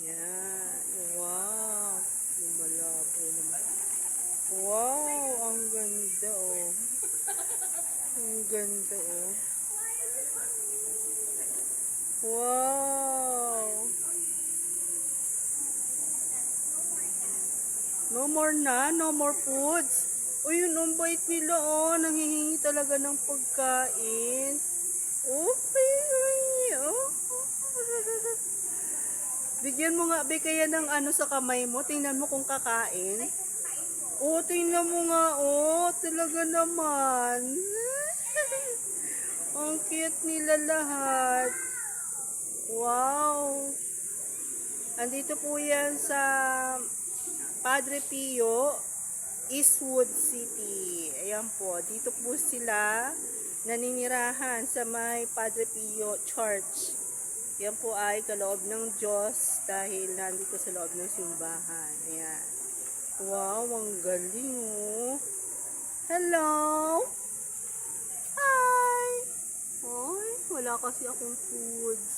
Yan. Wow. Lumalabo naman. Wow, ang ganda oh. Ang ganda oh. Wow. No more na, no more foods. O yun, ang bait nila oh. Nanghihingi talaga ng pagkain. Oh, oh. Bigyan mo nga, kaya ng ano sa kamay mo. Tingnan mo kung kakain. Oh, tingnan mo nga, oh. Talaga naman. Ang cute nila lahat. Wow. Andito po yan sa Padre Pio, Eastwood City. Ayan po. Dito po sila naninirahan sa may Padre Pio Church. Yan po ay kaloob ng Diyos dahil nandito sa loob ng simbahan. Ayan. Wow, ang galing oh. Hello! Hi! Ay, wala kasi akong foods.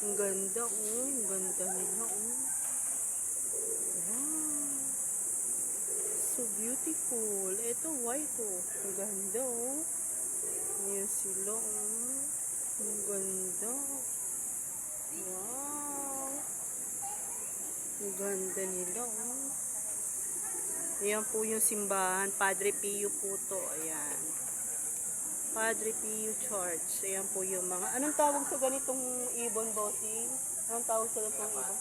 Ang ganda oh. Ang ganda nila oh. Wow. So beautiful. Ito white oh. Ang ganda oh. Ayan sila oh. Ang ganda. Wow. Ang ganda nila oh. Ayan po yung simbahan. Padre Pio po to. Ayan. Padre Pio Church. Ayan po yung mga... Anong tawag sa ganitong ibon, bossing? Anong tawag sa ganitong ibon?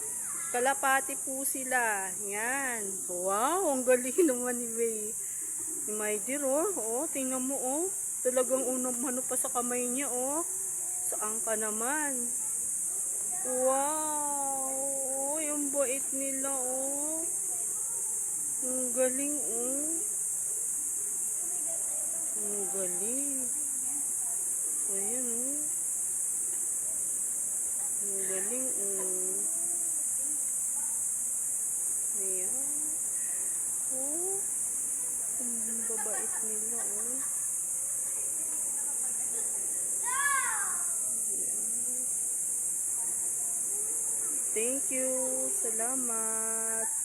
Kalapati po sila. Ayan. Wow. Ang galing naman ni May. Ni my dear oh. Oh, tingnan mo oh. Talagang unang-mano pa sa kamay niya oh. Saan ka naman? Wow! Yung bait nila, oh. Ang galing, oh. Ang galing. Ayan, oh. Ang galing, oh. Ayan. Oh. Ang babait nila, oh. Thank you. Salamat.